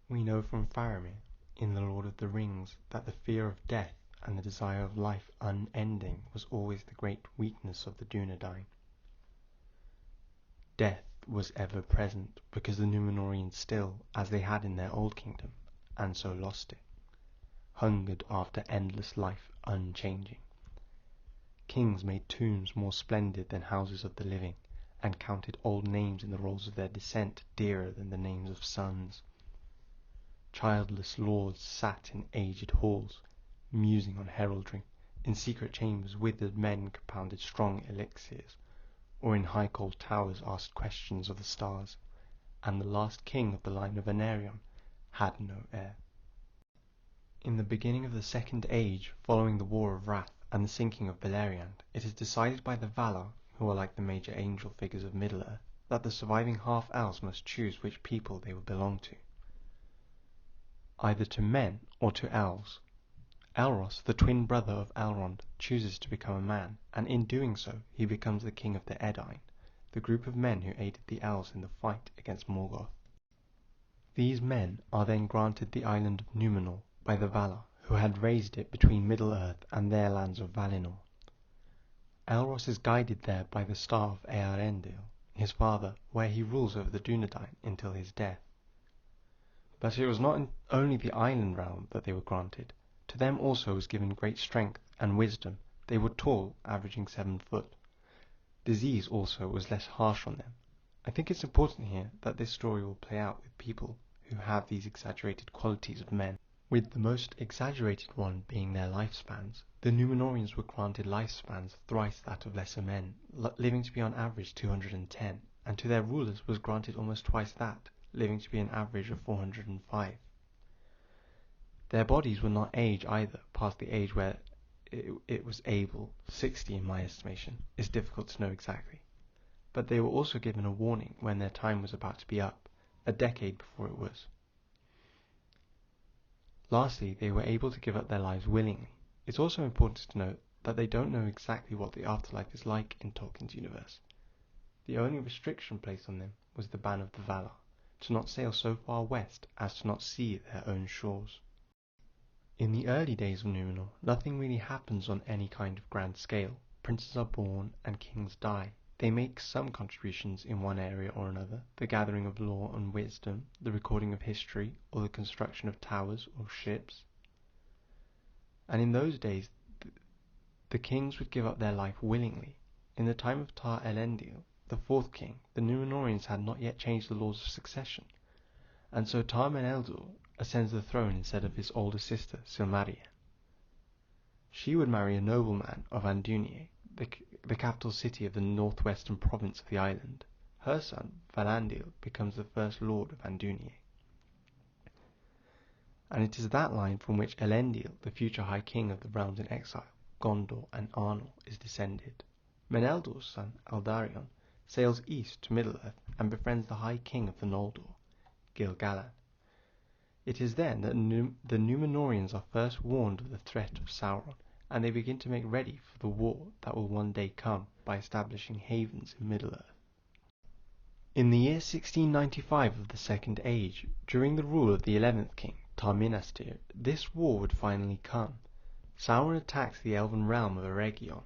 We know from Faramir, in The Lord of the Rings, that the fear of death and the desire of life unending was always the great weakness of the Dunedain. Death was ever present because the Numenoreans still, as they had in their old kingdom, and so lost it, hungered after endless life unchanging. Kings made tombs more splendid than houses of the living, and counted old names in the rolls of their descent dearer than the names of sons. Childless lords sat in aged halls, musing on heraldry. In secret chambers withered men compounded strong elixirs, or in high cold towers asked questions of the stars, and the last king of the line of Anarion had no heir. In the beginning of the Second Age, following the War of Wrath and the sinking of Beleriand, it is decided by the Valar, who are like the major angel figures of Middle-earth, that the surviving half-elves must choose which people they will belong to, either to men or to elves. Elros, the twin brother of Elrond, chooses to become a man, and in doing so he becomes the king of the Edain, the group of men who aided the elves in the fight against Morgoth. These men are then granted the island of Numenor by the Valar, who had raised it between Middle-earth and their lands of Valinor. Elros is guided there by the star of Eärendil, his father, where he rules over the Dunedain until his death. But it was not only the island realm that they were granted. To them also was given great strength and wisdom. They were tall, averaging 7 foot. Disease also was less harsh on them. I think it's important here that this story will play out with people who have these exaggerated qualities of men, with the most exaggerated one being their lifespans. The Numenorians were granted lifespans thrice that of lesser men, living to be on average 210, and to their rulers was granted almost twice that, living to be an average of 405. Their bodies will not age either, past the age where it was able. 60 in my estimation is difficult to know exactly. But they were also given a warning when their time was about to be up, a decade before it was. Lastly, they were able to give up their lives willingly. It's also important to note that they don't know exactly what the afterlife is like in Tolkien's universe. The only restriction placed on them was the ban of the Valar, to not sail so far west as to not see their own shores. In the early days of Numenor, nothing really happens on any kind of grand scale. Princes are born and kings die. They make some contributions in one area or another, the gathering of lore and wisdom, the recording of history, or the construction of towers or ships. And in those days, the kings would give up their life willingly. In the time of Tar Elendil, the fourth king, the Numenoreans had not yet changed the laws of succession, and so Tar Meneldil ascends the throne instead of his older sister, Silmarien. She would marry a nobleman of Andúnie, the capital city of the northwestern province of the island. Her son, Valandil, becomes the first lord of Andúnie. And it is that line from which Elendil, the future high king of the realms in exile, Gondor and Arnor, is descended. Meneldil's son, Eldarion, sails east to Middle-earth and befriends the high king of the Noldor, Gil-galad. It is then that the Numenoreans are first warned of the threat of Sauron, and they begin to make ready for the war that will one day come by establishing havens in Middle-earth. In the year 1695 of the Second Age, during the rule of the 11th king, Tar-Minastir, this war would finally come. Sauron attacks the elven realm of Eregion.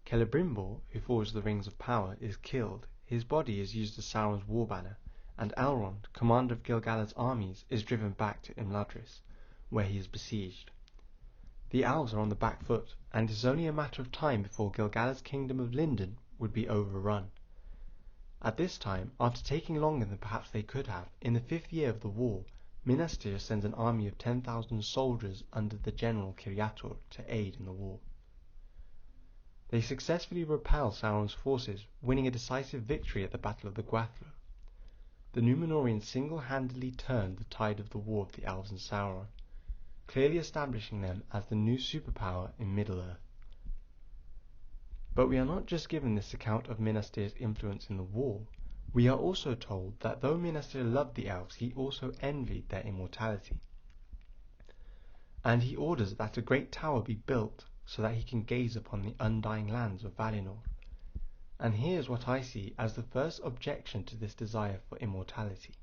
Celebrimbor, who forged the Rings of Power, is killed. His body is used as Sauron's war banner, and Elrond, commander of Gil-galad's armies, is driven back to Imladris, where he is besieged. The elves are on the back foot, and it is only a matter of time before Gil-galad's kingdom of Lindon would be overrun. At this time, after taking longer than perhaps they could have, in the 5th year of the war, Minastir sends an army of 10,000 soldiers under the general Kiriator to aid in the war. They successfully repel Sauron's forces, winning a decisive victory at the Battle of the Gwathlo. The Numenoreans single-handedly turned the tide of the war of the elves and Sauron, clearly establishing them as the new superpower in Middle-earth. But we are not just given this account of Minastir's influence in the war. We are also told that though Minastir loved the elves, he also envied their immortality. And he orders that a great tower be built so that he can gaze upon the undying lands of Valinor. And here's what I see as the first objection to this desire for immortality.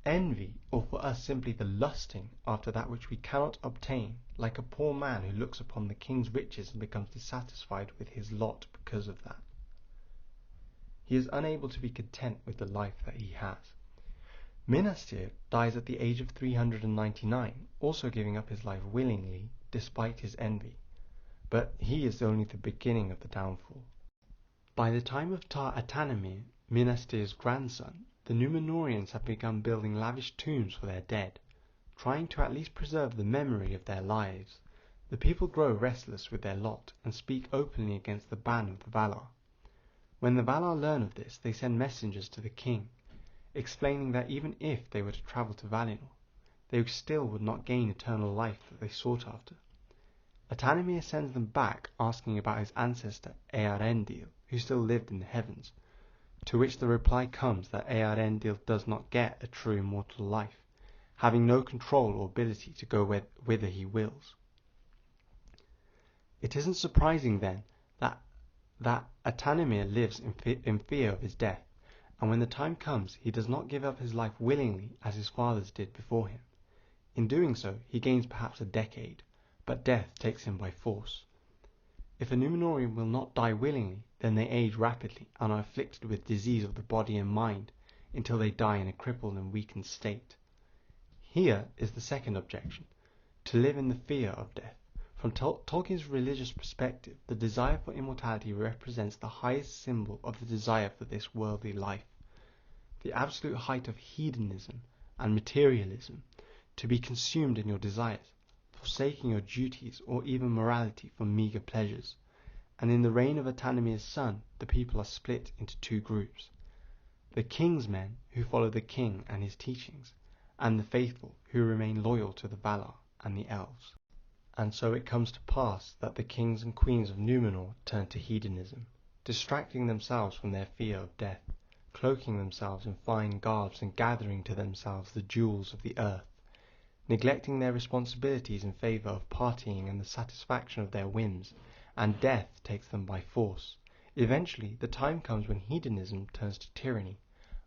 Envy, or for us simply the lusting after that which we cannot obtain, like a poor man who looks upon the king's riches and becomes dissatisfied with his lot because of that. He is unable to be content with the life that he has. Minastir dies at the age of 399, also giving up his life willingly despite his envy. But he is only the beginning of the downfall. By the time of Tar Atanamir, Minastir's grandson, the Numenoreans have begun building lavish tombs for their dead, trying to at least preserve the memory of their lives. The people grow restless with their lot and speak openly against the ban of the Valar. When the Valar learn of this, they send messengers to the king, explaining that even if they were to travel to Valinor, they still would not gain eternal life that they sought after. Atanamir sends them back asking about his ancestor Eärendil, who still lived in the heavens, to which the reply comes that Eärendil does not get a true immortal life, having no control or ability to go whither he wills. It isn't surprising then that Atanamir lives in fear of his death, and when the time comes he does not give up his life willingly as his fathers did before him. In doing so he gains perhaps a decade, but death takes him by force. If a Numenorian will not die willingly, then they age rapidly and are afflicted with disease of the body and mind until they die in a crippled and weakened state. Here is the second objection: to live in the fear of death. From Tolkien's religious perspective, the desire for immortality represents the highest symbol of the desire for this worldly life, the absolute height of hedonism and materialism, to be consumed in your desires, forsaking your duties or even morality for meagre pleasures. And in the reign of Atanamir's son, the people are split into two groups: the king's men, who follow the king and his teachings, and the faithful, who remain loyal to the Valar and the elves. And so it comes to pass that the kings and queens of Numenor turn to hedonism, distracting themselves from their fear of death, cloaking themselves in fine garbs and gathering to themselves the jewels of the earth, neglecting their responsibilities in favour of partying and the satisfaction of their whims, and death takes them by force. Eventually, the time comes when hedonism turns to tyranny.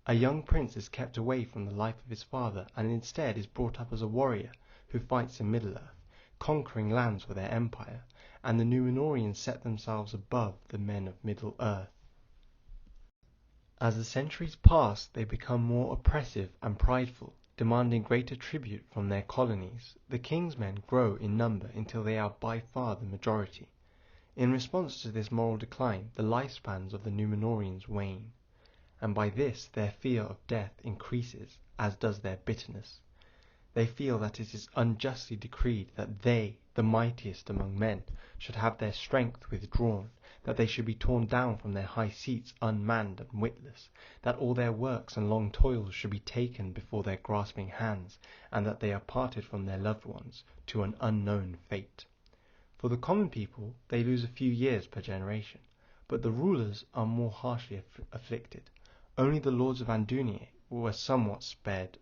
A young prince is kept away from the life of his father and instead is brought up as a warrior who fights in Middle-earth, conquering lands for their empire, and the Numenoreans set themselves above the men of Middle-earth. As the centuries pass, they become more oppressive and prideful, demanding greater tribute from their colonies. The king's men grow in number until they are by far the majority. In response to this moral decline, the lifespans of the Numenoreans wane, and by this their fear of death increases, as does their bitterness. They feel that it is unjustly decreed that they, the mightiest among men, should have their strength withdrawn, that they should be torn down from their high seats unmanned and witless, that all their works and long toils should be taken before their grasping hands, and that they are parted from their loved ones to an unknown fate. For the common people, they lose a few years per generation, but the rulers are more harshly afflicted. Only the lords of Andúnir were somewhat spared,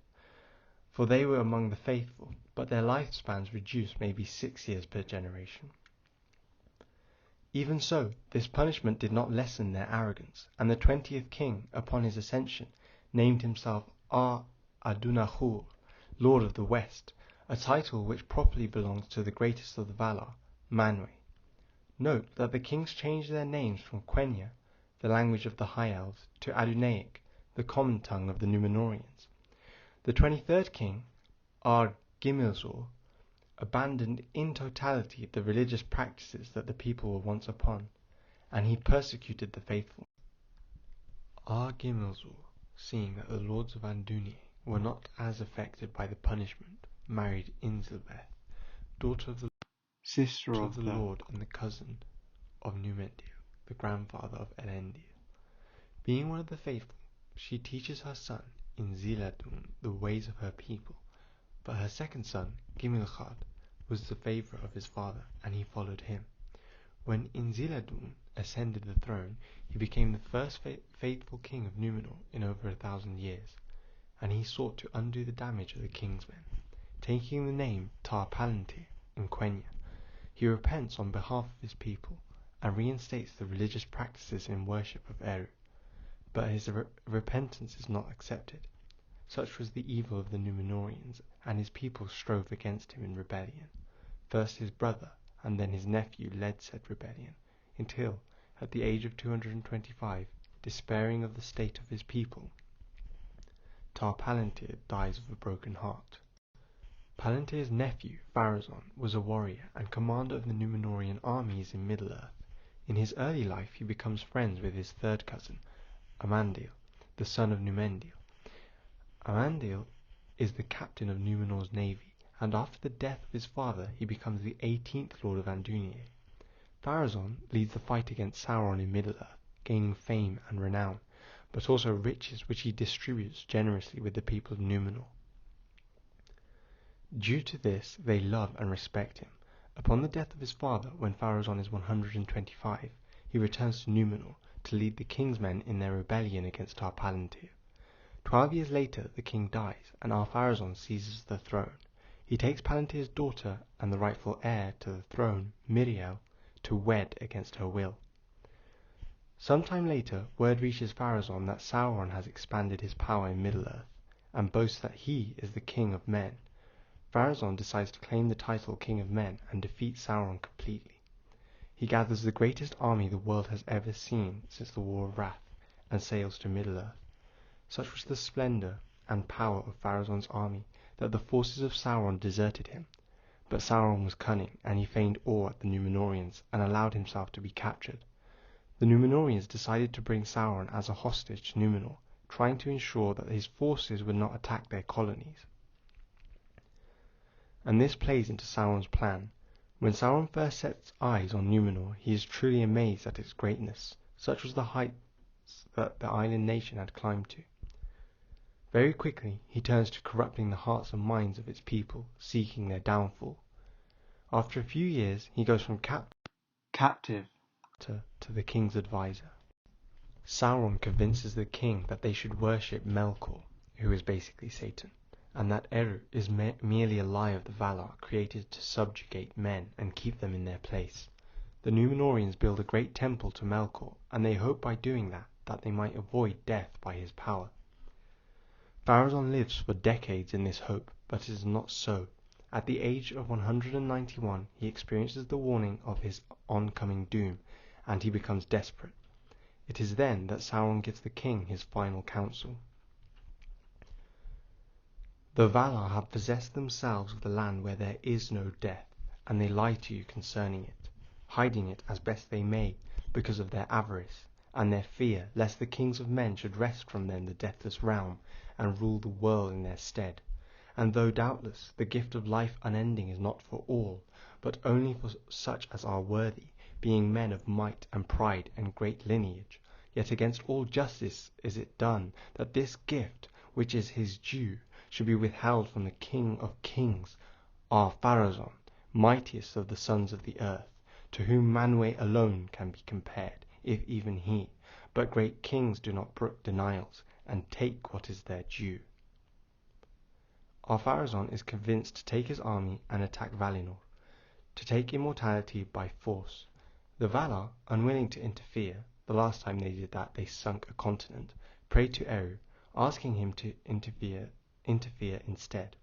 for they were among the faithful, but their lifespans reduced maybe 6 years per generation. Even so, this punishment did not lessen their arrogance, and the 20th king, upon his ascension, named himself Ar-Adunahur, Lord of the West, a title which properly belongs to the greatest of the Valar, Manwë. Note that the kings changed their names from Quenya, the language of the High Elves, to Adunaic, the common tongue of the Numenoreans. The 23rd king, Ar-Gimilzor, abandoned in totality the religious practices that the people were once upon, and he persecuted the faithful. Ar-Gimilzor, seeing that the lords of Andúnir were not as affected by the punishment, married Inzilbeth, daughter of the sister of the lord and the cousin of Numendil, the grandfather of Elendil. Being one of the faithful, she teaches her son Inziladun the ways of her people, but her second son, Gimilchad, was the favourite of his father, and he followed him. When Inziladun ascended the throne, he became the first faithful king of Numenor in over 1,000 years, and he sought to undo the damage of the king's men. Taking the name Tar Palantir in Quenya, he repents on behalf of his people, and reinstates the religious practices in worship of Eru, but his repentance is not accepted. Such was the evil of the Numenoreans, and his people strove against him in rebellion. First his brother, and then his nephew led said rebellion, until, at the age of 225, despairing of the state of his people, Palantir dies of a broken heart. Palantir's nephew, Pharazôn, was a warrior and commander of the Numenorean armies in Middle-earth. In his early life he becomes friends with his third cousin, Amandil, the son of Numendil. Amandil is the captain of Numenor's navy, and after the death of his father he becomes the 18th Lord of Andúnier. Pharazôn leads the fight against Sauron in Middle-earth, gaining fame and renown, but also riches which he distributes generously with the people of Numenor. Due to this they love and respect him. Upon the death of his father, when Pharazôn is 125, he returns to Numenor to lead the king's men in their rebellion against Palantir. 12 years later the king dies, and Pharazôn seizes the throne. He takes Palantir's daughter and the rightful heir to the throne, Miriel, to wed against her will. Sometime later, word reaches Pharazôn that Sauron has expanded his power in Middle-earth, and boasts that he is the king of men. Pharazôn decides to claim the title King of Men and defeat Sauron completely. He gathers the greatest army the world has ever seen since the War of Wrath, and sails to Middle-earth. Such was the splendor and power of Pharazôn's army that the forces of Sauron deserted him. But Sauron was cunning, and he feigned awe at the Numenoreans and allowed himself to be captured. The Numenoreans decided to bring Sauron as a hostage to Numenor, trying to ensure that his forces would not attack their colonies. And this plays into Sauron's plan. When Sauron first sets eyes on Numenor, he is truly amazed at its greatness. Such was the heights that the island nation had climbed to. Very quickly he turns to corrupting the hearts and minds of its people, seeking their downfall. After a few years he goes from captive to the king's advisor. Sauron convinces the king that they should worship Melkor, who is basically Satan, and that Eru is merely a lie of the Valar created to subjugate men and keep them in their place. The Numenoreans build a great temple to Melkor, and they hope by doing that they might avoid death by his power. Pharazôn lives for decades in this hope, but it is not so. At the age of 191 he experiences the warning of his oncoming doom, and he becomes desperate. It is then that Sauron gives the king his final counsel. The Valar have possessed themselves of the land where there is no death, and they lie to you concerning it, hiding it as best they may because of their avarice, and their fear lest the kings of men should wrest from them the deathless realm and rule the world in their stead. And though doubtless the gift of life unending is not for all, but only for such as are worthy, being men of might and pride and great lineage, yet against all justice is it done that this gift, which is his due, should be withheld from the King of Kings, our Pharazôn, mightiest of the sons of the earth, to whom Manwë alone can be compared, if even he, but great kings do not brook denials, and take what is their due. Our Pharazôn is convinced to take his army and attack Valinor, to take immortality by force. The Valar, unwilling to interfere, the last time they did that they sunk a continent, prayed to Eru, asking him to interfere instead.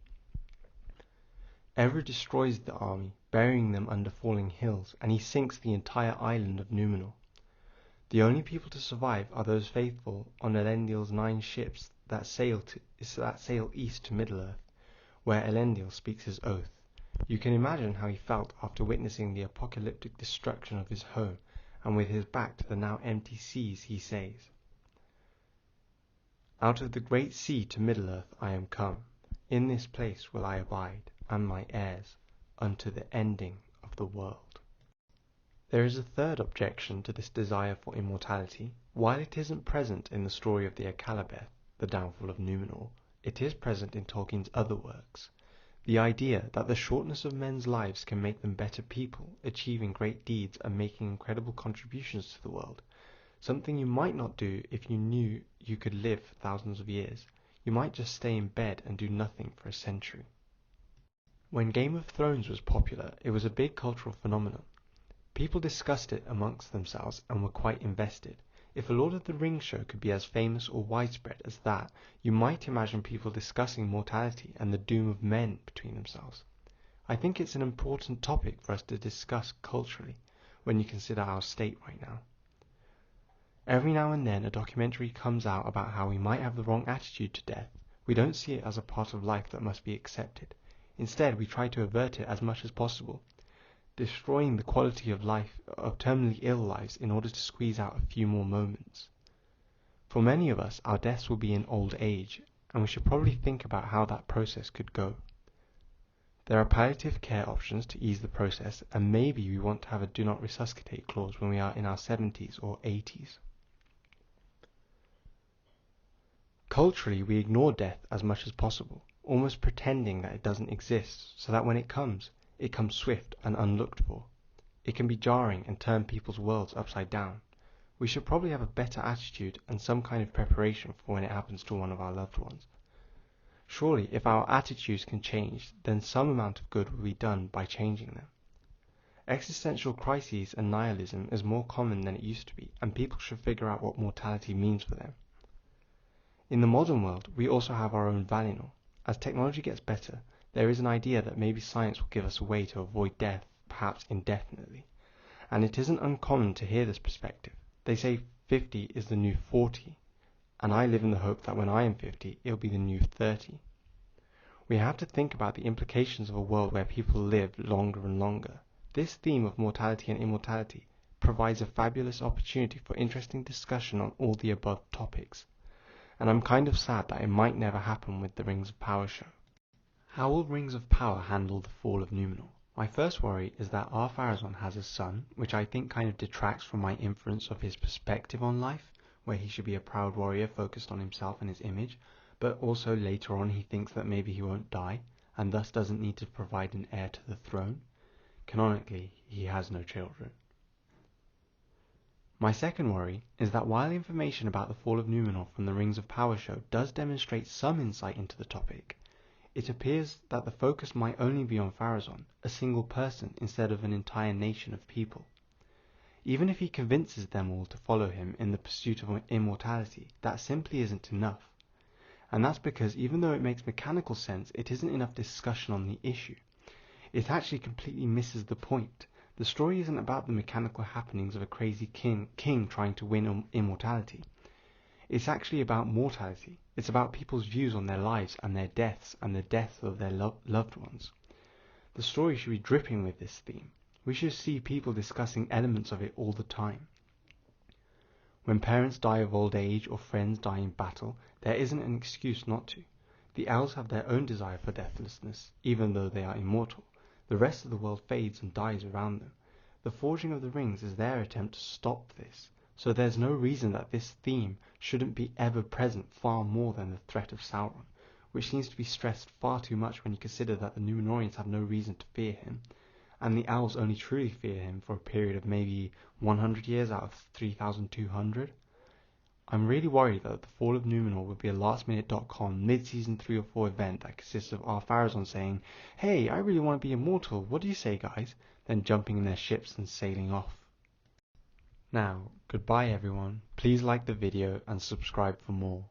Eru destroys the army, burying them under falling hills, and he sinks the entire island of Numenor. The only people to survive are those faithful on Elendil's 9 ships that sail east to Middle-earth, where Elendil speaks his oath. You can imagine how he felt after witnessing the apocalyptic destruction of his home, and with his back to the now empty seas he says, "Out of the great sea to Middle-earth I am come. In this place will I abide, and my heirs, unto the ending of the world." There is a third objection to this desire for immortality. While it isn't present in the story of the Akallabeth, the downfall of Numenor, it is present in Tolkien's other works. The idea that the shortness of men's lives can make them better people, achieving great deeds and making incredible contributions to the world. Something you might not do if you knew you could live for thousands of years. You might just stay in bed and do nothing for a century. When Game of Thrones was popular, it was a big cultural phenomenon. People discussed it amongst themselves and were quite invested. If a Lord of the Rings show could be as famous or widespread as that, you might imagine people discussing mortality and the doom of men between themselves. I think it's an important topic for us to discuss culturally when you consider our state right now. Every now and then a documentary comes out about how we might have the wrong attitude to death. We don't see it as a part of life that must be accepted. Instead, we try to avert it as much as possible, destroying the quality of life of terminally ill lives in order to squeeze out a few more moments. For many of us, our deaths will be in old age, and we should probably think about how that process could go. There are palliative care options to ease the process, and maybe we want to have a do not resuscitate clause when we are in our 70s or 80s. Culturally, we ignore death as much as possible, almost pretending that it doesn't exist, so that when it comes swift and unlooked for. It can be jarring and turn people's worlds upside down. We should probably have a better attitude and some kind of preparation for when it happens to one of our loved ones. Surely, if our attitudes can change, then some amount of good will be done by changing them. Existential crises and nihilism is more common than it used to be, and people should figure out what mortality means for them. In the modern world, we also have our own Valinor. As technology gets better, there is an idea that maybe science will give us a way to avoid death, perhaps indefinitely. And it isn't uncommon to hear this perspective. They say 50 is the new 40, and I live in the hope that when I am 50, it'll be the new 30. We have to think about the implications of a world where people live longer and longer. This theme of mortality and immortality provides a fabulous opportunity for interesting discussion on all the above topics. And I'm kind of sad that it might never happen with the Rings of Power show. How will Rings of Power handle the fall of Numenor? My first worry is that Ar-Pharazôn has a son, which I think kind of detracts from my inference of his perspective on life, where he should be a proud warrior focused on himself and his image, but also later on he thinks that maybe he won't die, and thus doesn't need to provide an heir to the throne. Canonically, he has no children. My second worry is that while information about the fall of Numenor from the Rings of Power show does demonstrate some insight into the topic, it appears that the focus might only be on Pharazôn, a single person, instead of an entire nation of people. Even if he convinces them all to follow him in the pursuit of immortality, that simply isn't enough. And that's because even though it makes mechanical sense, it isn't enough discussion on the issue. It actually completely misses the point. The story isn't about the mechanical happenings of a crazy king trying to win immortality. It's actually about mortality. It's about people's views on their lives and their deaths and the death of their loved ones. The story should be dripping with this theme. We should see people discussing elements of it all the time. When parents die of old age or friends die in battle, there isn't an excuse not to. The elves have their own desire for deathlessness, even though they are immortal. The rest of the world fades and dies around them. The forging of the rings is their attempt to stop this, so there's no reason that this theme shouldn't be ever present far more than the threat of Sauron, which seems to be stressed far too much when you consider that the Numenoreans have no reason to fear him, and the elves only truly fear him for a period of maybe 100 years out of 3,200. I'm really worried that the fall of Numenor will be a lastminute.com mid-season 3 or 4 event that consists of Ar-Pharazôn saying, "Hey, I really want to be immortal, what do you say guys?" then jumping in their ships and sailing off. Now, goodbye everyone, please like the video and subscribe for more.